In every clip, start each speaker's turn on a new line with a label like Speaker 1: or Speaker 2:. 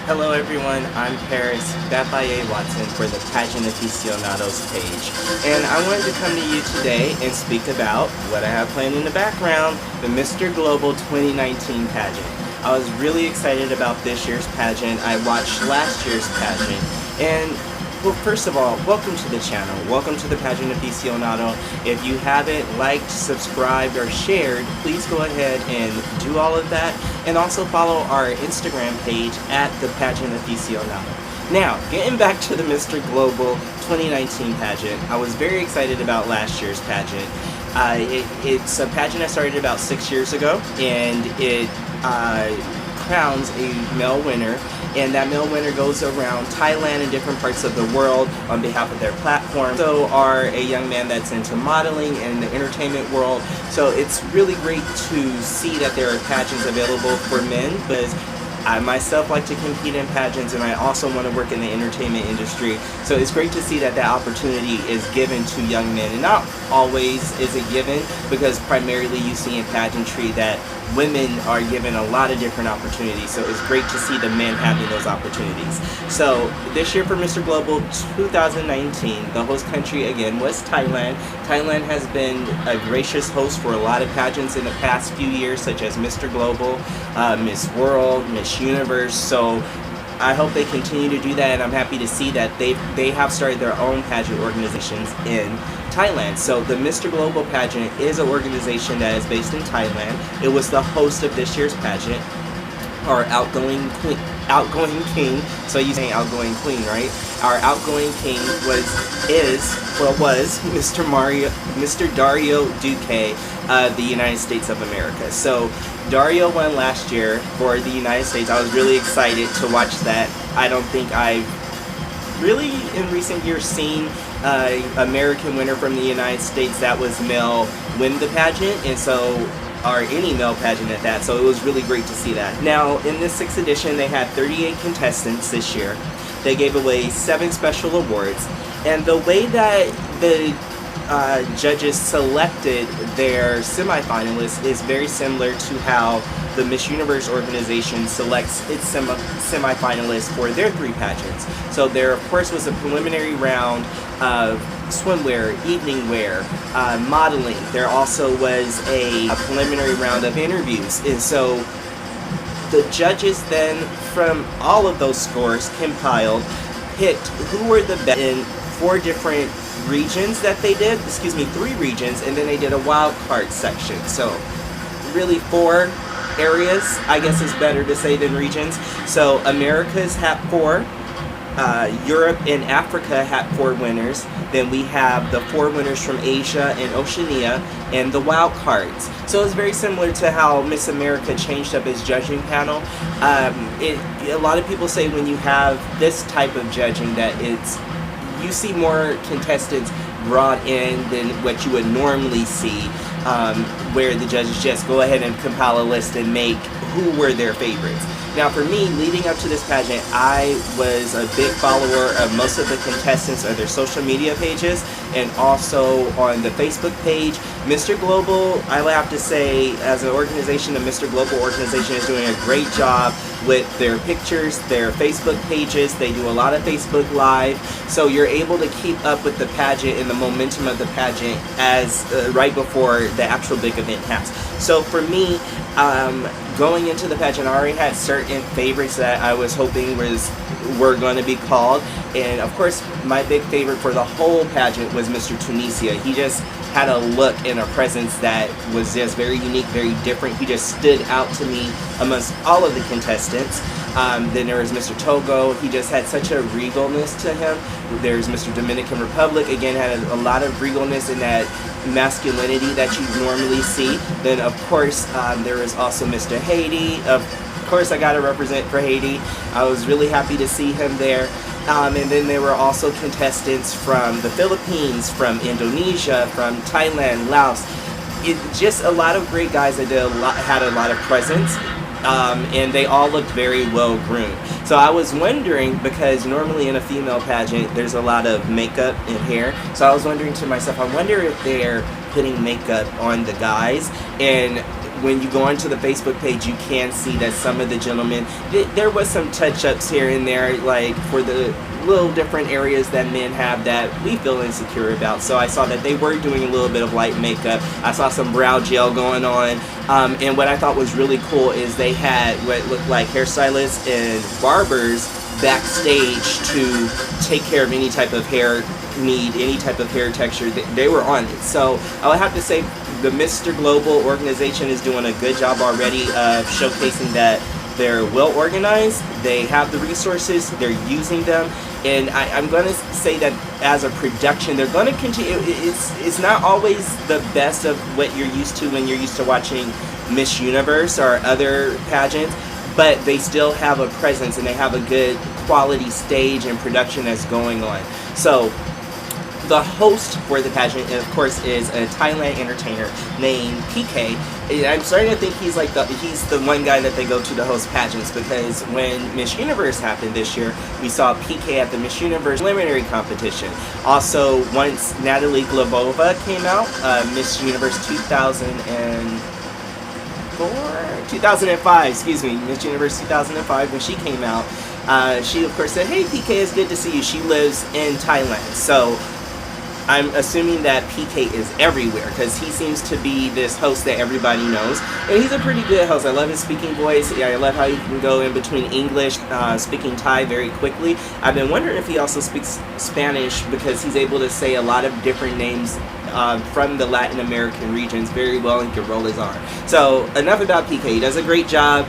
Speaker 1: Hello everyone, I'm Paris Bapaye Watson for the Pageant Aficionados page. And I wanted to come to you today and speak about what I have planned in the background, the Mr. Global 2019 pageant. I was really excited about this year's pageant. I watched last year's pageant. And well, first of all, welcome to the channel. Welcome to the Pageant Aficionado. If you haven't liked, subscribed, or shared, please go ahead and do all of that. And also follow our Instagram page at the Pageant Aficionado. Now, getting back to the Mr. Global 2019 pageant, I was very excited about last year's pageant. It's a pageant I started about 6 years ago, and it crowns a male winner, and that male winner goes around Thailand and different parts of the world on behalf of their platform. So are a young man that's into modeling and the entertainment world. So it's really great to see that there are pageants available for men, because I myself like to compete in pageants, and I also want to work in the entertainment industry. So it's great to see that that opportunity is given to young men, and not always is it given, because primarily you see in pageantry that women are given a lot of different opportunities. So it's great to see the men having those opportunities. So this year for Mr. Global 2019, the host country again was Thailand. Thailand has been a gracious host for a lot of pageants in the past few years, such as Mr. Global, Miss World, Miss Universe. So I hope they continue to do that, and I'm happy to see that they have started their own pageant organizations in Thailand. So the Mr. Global pageant is an organization that is based in Thailand. It was the host of this year's pageant, our outgoing king. So you saying outgoing queen, right? Our outgoing king was Mr. Dario Duque of the United States of America. So Dario won last year for the United States. I was really excited to watch that. I don't think I've really in recent years seen American winner from the United States that was male win the pageant, and so or any male pageant at that. So it was really great to see that. Now in this 6th edition, they had 38 contestants this year. They gave away 7 special awards, and the way that the judges selected their semifinalists is very similar to how the Miss Universe organization selects its semifinalists for their 3 pageants. So there, of course, was a preliminary round of swimwear, evening wear, modeling. There also was a preliminary round of interviews. And so the judges then, from all of those scores compiled, picked who were the best in 4 different regions that they did, 3 regions, and then they did a wild card section. So really 4 areas, I guess is better to say than regions. So Americas had 4, Europe and Africa had 4 winners. Then we have the 4 winners from Asia and Oceania and the wild cards. So it's very similar to how Miss America changed up its judging panel. A lot of people say when you have this type of judging that you see more contestants brought in than what you would normally see, where the judges just go ahead and compile a list and make who were their favorites. Now for me, leading up to this pageant, I was a big follower of most of the contestants or their social media pages, and also on the Facebook page. Mr. Global, I would have to say, as an organization, the Mr. Global organization is doing a great job with their pictures, their Facebook pages. They do a lot of Facebook Live, so you're able to keep up with the pageant and the momentum of the pageant as right before the actual big event happens. So for me, going into the pageant, I already had certain favorites that I was hoping were going to be called, and of course my big favorite for the whole pageant was Mr. Tunisia. He just had a look and a presence that was just very unique, very different. He just stood out to me amongst all of the contestants. Then there was Mr. Togo. He just had such a regalness to him. There's Mr. Dominican Republic, again had a lot of regalness in that masculinity that you normally see. Then of course there was also Mr. Haiti. Of course I gotta represent for Haiti. I was really happy to see him there. And then there were also contestants from the Philippines, from Indonesia, from Thailand, Laos. Just a lot of great guys that had a lot of presence. And they all looked very well groomed. So I was wondering, because normally in a female pageant there's a lot of makeup and hair, so I was wondering to myself, I wonder if they're putting makeup on the guys, and when you go onto the Facebook page, you can see that some of the gentlemen, there was some touch-ups here and there, like for the little different areas that men have that we feel insecure about. So I saw that they were doing a little bit of light makeup. I saw some brow gel going on. And what I thought was really cool is they had what looked like hairstylists and barbers backstage to take care of any type of hair need, any type of hair texture. They were on it. So I would have to say the Mr. Global organization is doing a good job already of showcasing that they're well organized, they have the resources, they're using them, and I'm going to say that as a production, they're going to continue. It's not always the best of what you're used to when you're used to watching Miss Universe or other pageants, but they still have a presence and they have a good quality stage and production that's going on. So the host for the pageant, of course, is a Thailand entertainer named PK. I'm starting to think he's the one guy that they go to host pageants, because when Miss Universe happened this year, we saw PK at the Miss Universe preliminary competition. Also, once Natalie Glebova came out, Miss Universe 2005, excuse me, Miss Universe 2005, when she came out, she of course said, "Hey PK, it's good to see you." She lives in Thailand, so I'm assuming that PK is everywhere, because he seems to be this host that everybody knows, and he's a pretty good host. I love his speaking voice. I love how he can go in between English, speaking Thai very quickly. I've been wondering if he also speaks Spanish, because he's able to say a lot of different names from the Latin American regions very well, and can roll his R. So enough about PK. He does a great job.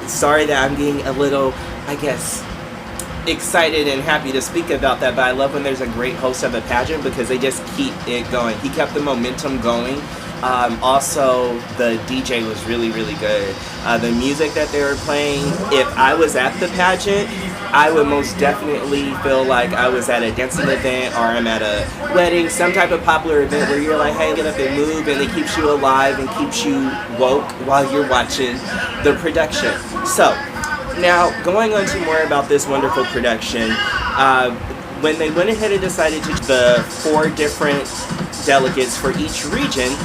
Speaker 1: Sorry that I'm being a little, I guess, excited and happy to speak about that, but I love when there's a great host of a pageant, because they just keep it going. He kept the momentum going. Also, the DJ was really, really good. The music that they were playing, if I was at the pageant, I would most definitely feel like I was at a dancing event, or I'm at a wedding, some type of popular event where you're like, hey, get up and move, and it keeps you alive and keeps you woke while you're watching the production. So now, going on to more about this wonderful production, when they went ahead and decided to the 4 different delegates for each region,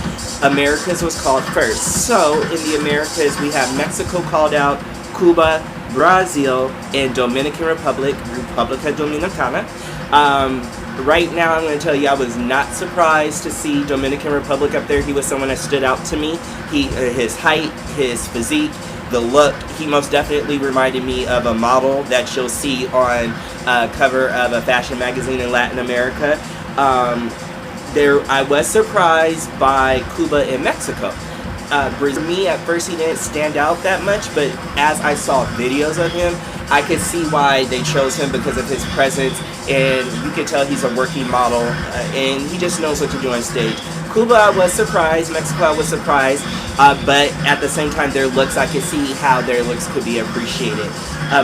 Speaker 1: Americas was called first. So, in the Americas, we have Mexico called out, Cuba, Brazil, and Dominican Republic, República Dominicana. Right now, I'm going to tell you, I was not surprised to see Dominican Republic up there. He was someone that stood out to me. His height, his physique, the look, he most definitely reminded me of a model that you'll see on a cover of a fashion magazine in Latin America. I was surprised by Cuba and Mexico. For me, at first, he didn't stand out that much, but as I saw videos of him, I could see why they chose him, because of his presence, and you could tell he's a working model, and he just knows what to do on stage. Cuba, I was surprised. Mexico, I was surprised. But at the same time, their looks, I could see how their looks could be appreciated.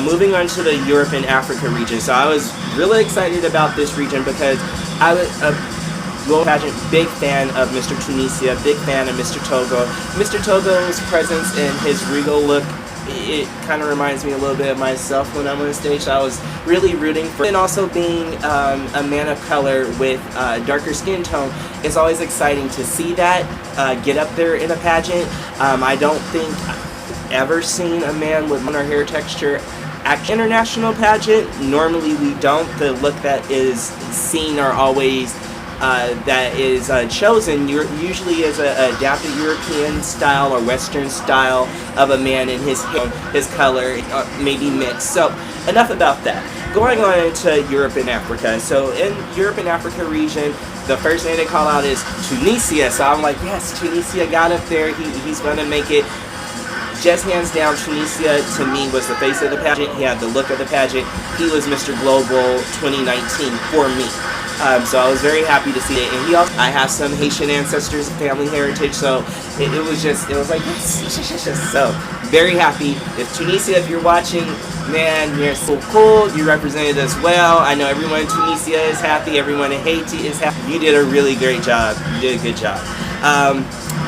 Speaker 1: Moving on to the Europe and Africa region. So I was really excited about this region, because I was a pageant big fan of Mr. Tunisia, big fan of Mr. Togo. Mr. Togo's presence and his regal look, it kind of reminds me a little bit of myself when I'm on stage. So I was really rooting for, and also being a man of color with darker skin tone, it's always exciting to see that get up there in a pageant. I don't think I've ever seen a man with or hair texture at international pageant. Normally we don't. The look that is seen are always that is chosen usually is a adapted European style or Western style of a man in his hair, his color, maybe mixed. So enough about that. Going on into Europe and Africa. So in Europe and Africa region, the first name they call out is Tunisia. So I'm like, yes, Tunisia got up there. He's going to make it. Just hands down, Tunisia to me was the face of the pageant. He had the look of the pageant. He was Mr. Global 2019 for me. So I was very happy to see it. And I have some Haitian ancestors, family heritage, so it was like, yes. So very happy. If Tunisia, if you're watching, man, you're so cool. You represented us well. I know everyone in Tunisia is happy. Everyone in Haiti is happy. You did a really great job. You did a good job.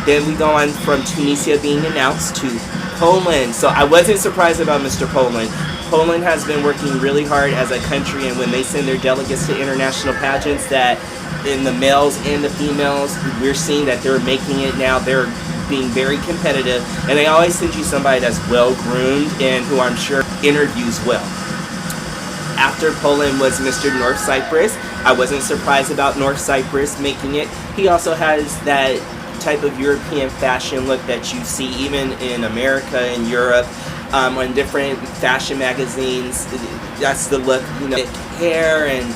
Speaker 1: Then we go on from Tunisia being announced to Poland. So I wasn't surprised about Mr. Poland. Poland has been working really hard as a country, and when they send their delegates to international pageants, that in the males and the females, we're seeing that they're making it now. They're being very competitive, and they always send you somebody that's well groomed and who I'm sure interviews well. After Poland was Mr. North Cyprus. I wasn't surprised about North Cyprus making it. He also has that type of European fashion look that you see even in America and Europe, on different fashion magazines. That's the look, you know, hair and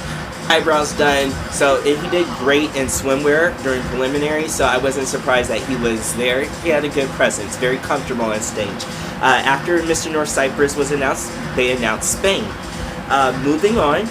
Speaker 1: eyebrows done. So he did great in swimwear during preliminary, so I wasn't surprised that he was there. He had a good presence, very comfortable on stage. After Mr. North Cyprus was announced, they announced Spain. Moving on,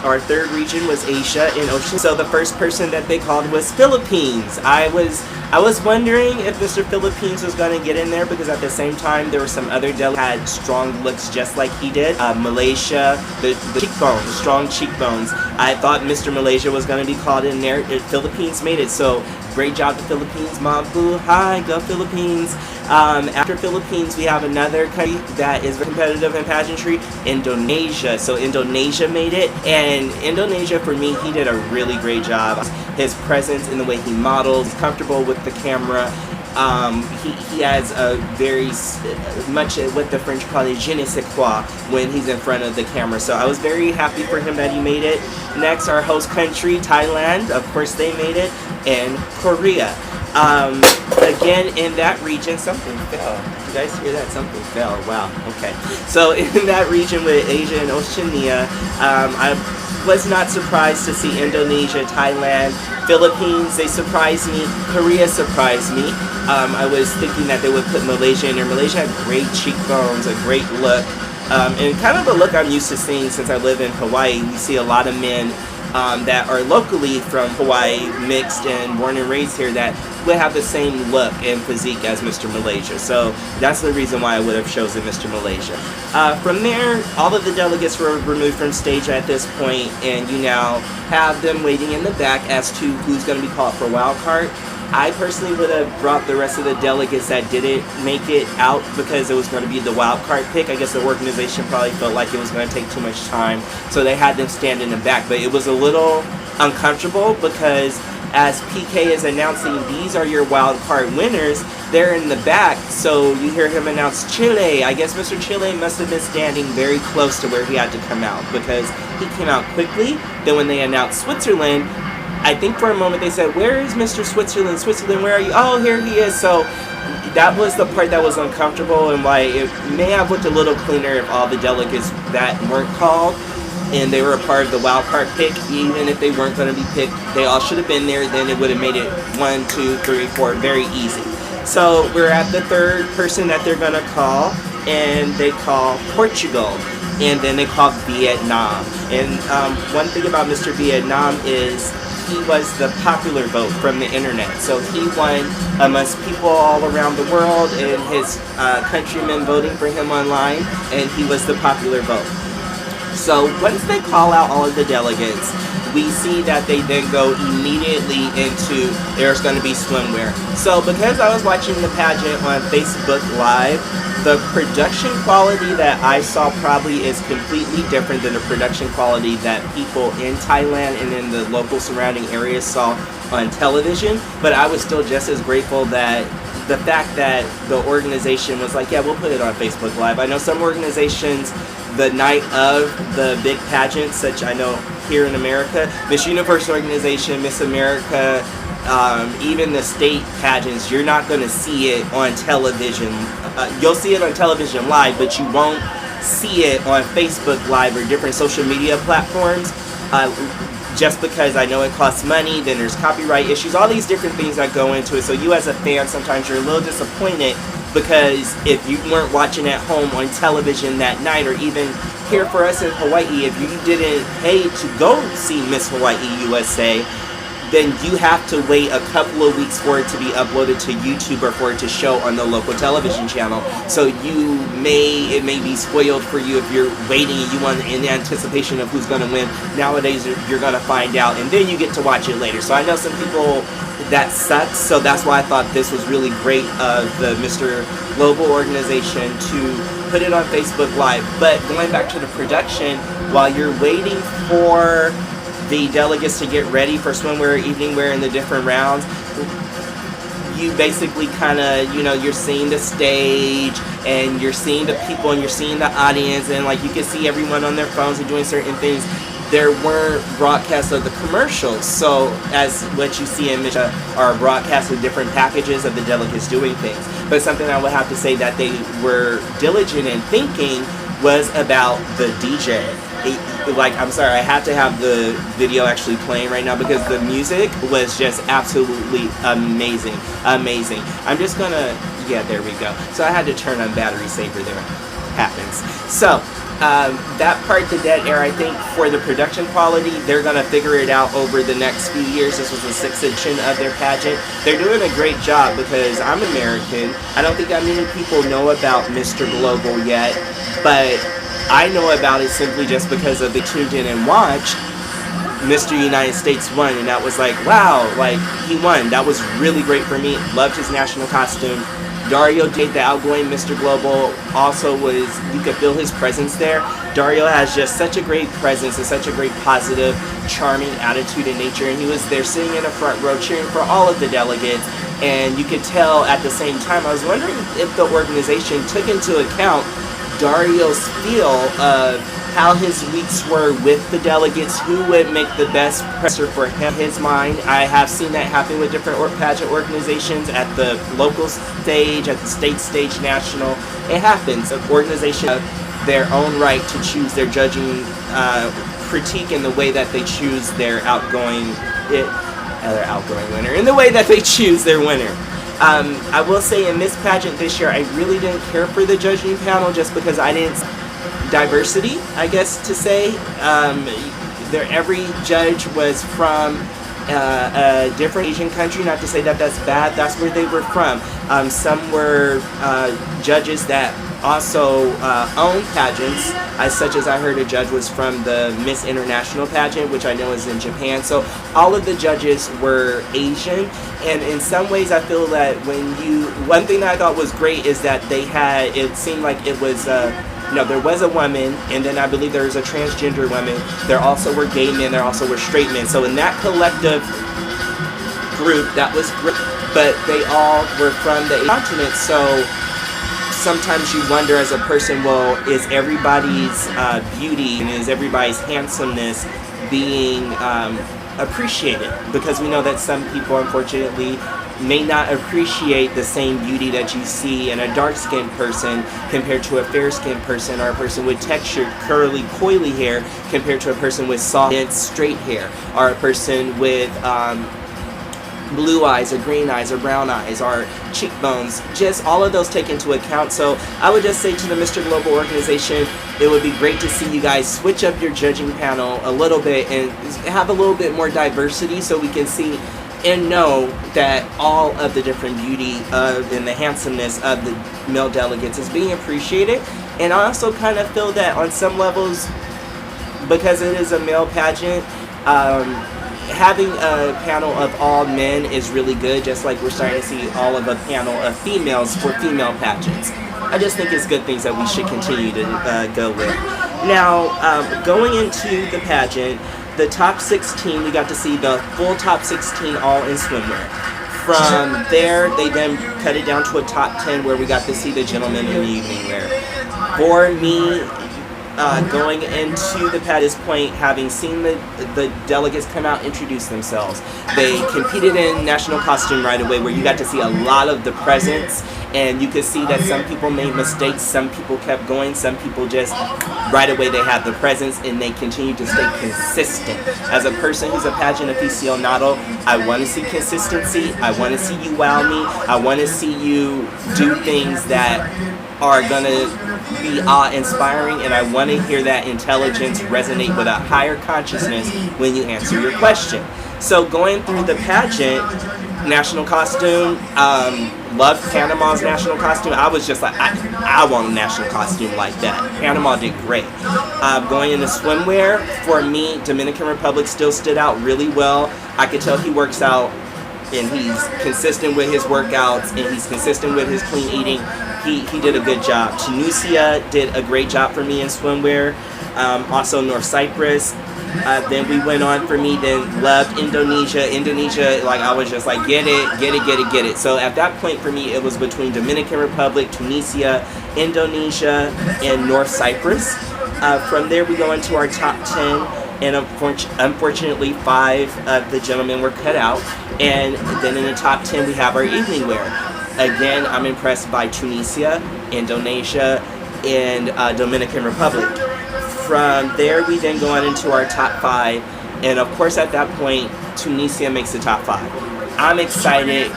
Speaker 1: our third region was Asia and Oceania. So the first person that they called was Philippines. I was wondering if Mr. Philippines was going to get in there, because at the same time there were some other delegates had strong looks just like he did. Malaysia, the cheekbones, the strong cheekbones. I thought Mr. Malaysia was going to be called in there. Philippines made it, so great job to Philippines. Mabu, hi, go Philippines. After Philippines, we have another country that is competitive in pageantry, Indonesia. So Indonesia made it, and Indonesia, for me, he did a really great job. His presence in the way he models, comfortable with the camera. He has a very much what the French call a je ne sais quoi when he's in front of the camera. So I was very happy for him that he made it. Next, our host country, Thailand. Of course, they made it, and Korea. Again, in that region, something fell. Did you guys hear that? Something fell. Wow. Okay. So in that region with Asia and Oceania, I was not surprised to see Indonesia, Thailand, Philippines. They surprised me. Korea surprised me. I was thinking that they would put Malaysia in there. Malaysia had great cheekbones, a great look, and kind of a look I'm used to seeing since I live in Hawaii. We see a lot of men that are locally from Hawaii, mixed and born and raised here, that would have the same look and physique as Mr. Malaysia. So that's the reason why I would have chosen Mr. Malaysia. From there, all of the delegates were removed from stage at this point, and you now have them waiting in the back as to who's going to be called for wild card. I personally would have brought the rest of the delegates that didn't make it out, because it was going to be the wild card pick. I guess the organization probably felt like it was going to take too much time, so they had them stand in the back. But it was a little uncomfortable, because as PK is announcing, these are your wild card winners, they're in the back, so you hear him announce Chile. I guess Mr. Chile must have been standing very close to where he had to come out, because he came out quickly. Then when they announced Switzerland, I think for a moment they said, where is Mr. Switzerland? Switzerland, where are you? Oh, here he is. So that was the part that was uncomfortable, and why it may have looked a little cleaner if all the delegates that weren't called and they were a part of the wild card pick, even if they weren't going to be picked, they all should have been there. Then it would have made it 1, 2, 3, 4 very easy. So we're at the third person that they're going to call, and they call Portugal, and then they call Vietnam. And one thing about Mr. Vietnam is he was the popular vote from the internet. So he won amongst people all around the world, and his countrymen voting for him online, and he was the popular vote. So once they call out all of the delegates, we see that they then go immediately into there's going to be swimwear. So because I was watching the pageant on Facebook Live, the production quality that I saw probably is completely different than the production quality that people in Thailand and in the local surrounding areas saw on television. But I was still just as grateful that the fact that the organization was like, yeah, we'll put it on Facebook Live. I know some organizations, the night of the big pageants, such I know here in America, Miss Universe organization, Miss America, even the state pageants, you're not going to see it on television. You'll see it on television live, but you won't see it on Facebook Live or different social media platforms, just because I know it costs money, then there's copyright issues, all these different things that go into it. So you as a fan, sometimes you're a little disappointed, because if you weren't watching at home on television that night, or even here for us in Hawaii, if you didn't pay to go see Miss Hawaii USA, then you have to wait a couple of weeks for it to be uploaded to YouTube or for it to show on the local television channel. So it may be spoiled for you if you're waiting and you want in anticipation of who's going to win. Nowadays, you're going to find out, and then you get to watch it later. So I know some people that sucks, so that's why I thought this was really great of the Mr. Global organization to put it on Facebook Live. But going back to the production, while you're waiting for the delegates to get ready for swimwear, evening wear, and the different rounds, you basically kind of, you're seeing the stage and you're seeing the people and you're seeing the audience, and like you can see everyone on their phones and doing certain things. There weren't broadcasts of the commercials, so as what you see in Michigan are broadcasts of different packages of the delegates doing things. But something I would have to say that they were diligent in thinking was about the DJ. I'm sorry, I have to have the video actually playing right now because the music was just absolutely amazing. I'm just gonna, yeah, there we go. So I had to turn on battery saver there. Happens. So, that part, the dead air, I think for the production quality, they're going to figure it out over the next few years. This was the 6th edition of their pageant. They're doing a great job because I'm American. I don't think that many people know about Mr. Global yet, but I know about it simply just because of they tuned in and watched Mr. United States won, and that was like, wow, like, he won. That was really great for me. Loved his national costume. Dario J, the outgoing Mr. Global, also was, you could feel his presence there. Dario has just such a great presence and such a great positive, charming attitude in nature, and he was there sitting in the front row cheering for all of the delegates, and you could tell at the same time, I was wondering if the organization took into account Dario's feel of how his weeks were with the delegates, who would make the best presser for him, his mind. I have seen that happen with different pageant organizations at the local stage, at the state stage, national. It happens. An organization have their own right to choose their judging critique in the way that they choose their outgoing winner, in the way that they choose their winner. I will say in this pageant this year, I really didn't care for the judging panel just because I didn't diversity, I guess to say. Every judge was from a different Asian country. Not to say that that's bad. That's where they were from. Some were judges that also own pageants, such as I heard a judge was from the Miss International pageant, which I know is in Japan. So all of the judges were Asian, and in some ways I feel that one thing that I thought was great is that it seemed like it was there was a woman, and then I believe there was a transgender woman. There also were gay men, there also were straight men. So in that collective group, that was great, but they all were from the continent, so sometimes you wonder as a person, well, is everybody's beauty and is everybody's handsomeness being appreciated? Because we know that some people, unfortunately, may not appreciate the same beauty that you see in a dark-skinned person compared to a fair-skinned person, or a person with textured, curly, coily hair compared to a person with soft, dense, straight hair, or a person with blue eyes or green eyes or brown eyes or cheekbones. Just all of those take into account. So I would just say to the Mr. Global organization, it would be great to see you guys switch up your judging panel a little bit and have a little bit more diversity so we can see and know that all of the different beauty and the handsomeness of the male delegates is being appreciated. And I also kind of feel that on some levels, because it is a male pageant, having a panel of all men is really good, just like we're starting to see all of a panel of females for female pageants. I just think it's good things that we should continue to go with. Now, going into the pageant, the top 16, we got to see the full top 16 all in swimwear. From there, they then cut it down to a top 10 where we got to see the gentlemen in the evening wear. For me, going into the pageant point, having seen the delegates come out, introduce themselves. They competed in national costume right away, where you got to see a lot of the presence, and you could see that some people made mistakes, some people kept going, some people just right away they had the presence and they continued to stay consistent. As a person who's a pageant aficionado, I want to see consistency, I want to see you wow me, I want to see you do things that are going to be awe-inspiring, and I want to hear that intelligence resonate with a higher consciousness when you answer your question. So going through the pageant, national costume, loved Panama's national costume. I was just like, I want a national costume like that. Panama did great. Going into swimwear, for me, Dominican Republic still stood out really well. I could tell he works out and he's consistent with his workouts and he's consistent with his clean eating. he did a good job. Tunisia did a great job for me in swimwear. Also North Cyprus. Then we went on for me, then loved Indonesia. Indonesia, like I was just like, get it, get it, get it, get it. So at that point for me, it was between Dominican Republic, Tunisia, Indonesia, and North Cyprus. From there, we go into our top 10, and unfortunately, 5 of the gentlemen were cut out. And then in the top 10, we have our evening wear. Again, I'm impressed by Tunisia, Indonesia, and Dominican Republic. From there, we then go on into our top 5, and of course at that point, Tunisia makes the top 5. I'm excited.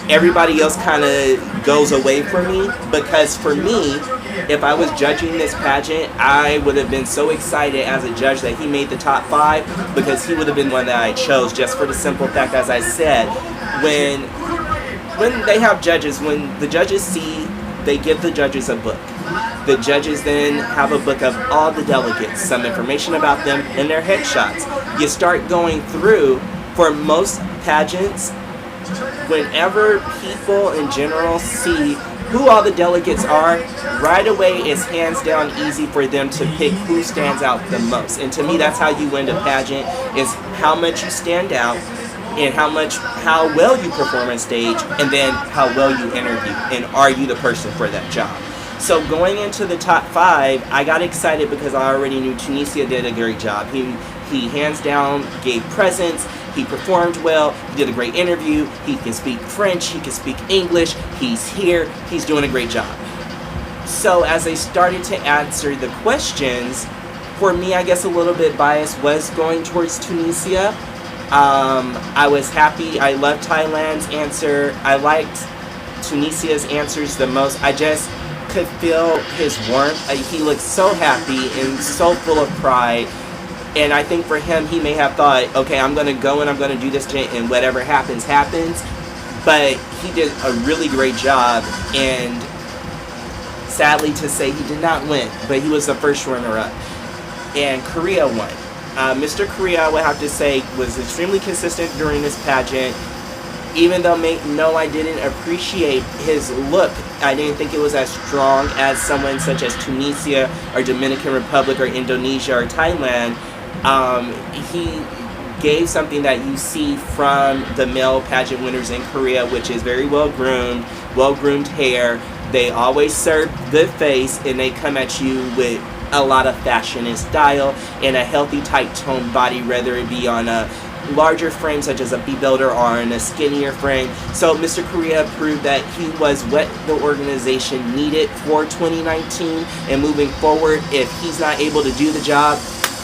Speaker 1: Everybody else kind of goes away from me, because for me, if I was judging this pageant, I would have been so excited as a judge that he made the top 5, because he would have been one that I chose, just for the simple fact, as I said, when they have judges, when the judges see, they give the judges a book. The judges then have a book of all the delegates, some information about them, and their headshots. You start going through, for most pageants, whenever people in general see who all the delegates are, right away it's hands down easy for them to pick who stands out the most. And to me, that's how you win the pageant, is how much you stand out, and how well you perform on stage, and then how well you interview, and are you the person for that job. So going into the top 5, I got excited because I already knew Tunisia did a great job. He hands down gave presents, he performed well, he did a great interview, he can speak French, he can speak English, he's here, he's doing a great job. So as I started to answer the questions, for me, I guess a little bit biased was going towards Tunisia. I was happy. I loved Thailand's answer. I liked Tunisia's answers the most. I just could feel his warmth. He looked so happy and so full of pride. And I think for him, he may have thought, okay, I'm going to go and I'm going to do this and whatever happens, happens. But he did a really great job. And sadly to say, he did not win, but he was the first runner-up. And Korea won. Mr. Korea, I would have to say, was extremely consistent during this pageant. Even though I didn't appreciate his look, I didn't think it was as strong as someone such as Tunisia or Dominican Republic or Indonesia or Thailand. He gave something that you see from the male pageant winners in Korea, which is very well-groomed hair. They always serve good face, and they come at you with a lot of fashion and style and a healthy tight toned body, whether it be on a larger frame such as a B-builder or on a skinnier frame. So Mr. Korea proved that he was what the organization needed for 2019, and moving forward, if he's not able to do the job,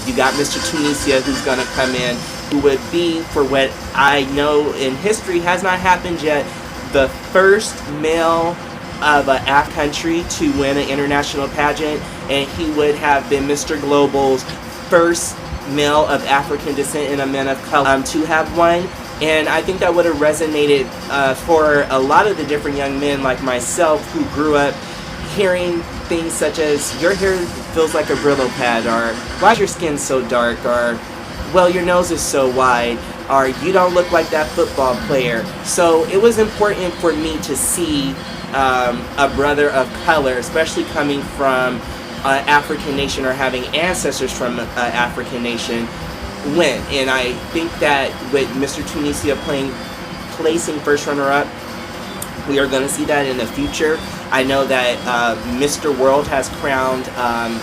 Speaker 1: you got Mr. Tunisia, who's going to come in, who would be, for what I know in history has not happened yet, the first male of an Af country to win an international pageant, and he would have been Mr. Global's first male of African descent and a man of color to have won. And I think that would have resonated for a lot of the different young men like myself who grew up hearing things such as, your hair feels like a Brillo pad, or why is your skin so dark, or well, your nose is so wide, or you don't look like that football player. So it was important for me to see a brother of color, especially coming from an African nation or having ancestors from an African nation, win. And I think that with Mr. Tunisia placing first runner-up, we are going to see that in the future. I know that Mr. World has crowned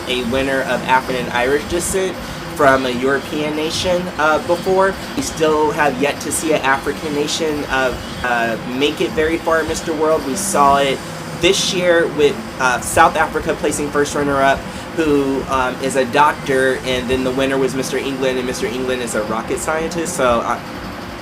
Speaker 1: a winner of African and Irish descent from a European nation before. We still have yet to see an African nation make it very far at Mr. World. We saw it this year with South Africa placing first runner-up, who is a doctor, and then the winner was Mr. England, and Mr. England is a rocket scientist. So,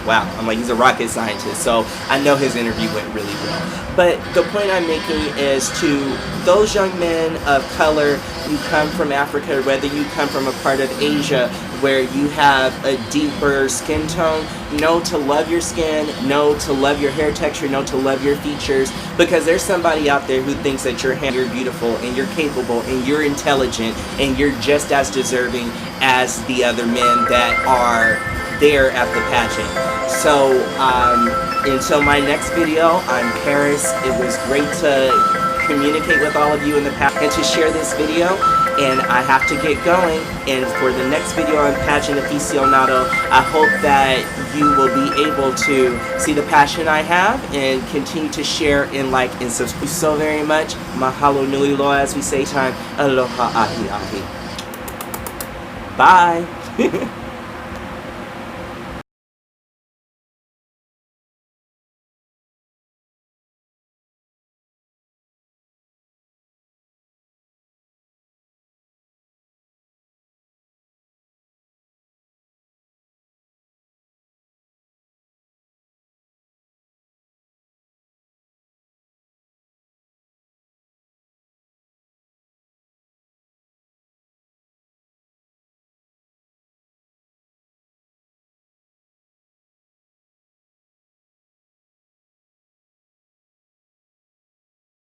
Speaker 1: wow, I'm like, he's a rocket scientist, so I know his interview went really well. But the point I'm making is to those young men of color, you come from Africa, whether you come from a part of Asia where you have a deeper skin tone, know to love your skin, know to love your hair texture, know to love your features, because there's somebody out there who thinks that you're beautiful and you're capable and you're intelligent and you're just as deserving as the other men that are there at the pageant. So until my next video, I'm Paris. It was great to communicate with all of you in the past and to share this video. And I have to get going. And for the next video on Pageant Aficionado, I hope that you will be able to see the passion I have and continue to share and like and subscribe. Thank you so very much. Mahalo nui loa, as we say time. Aloha ahi ahi. Bye.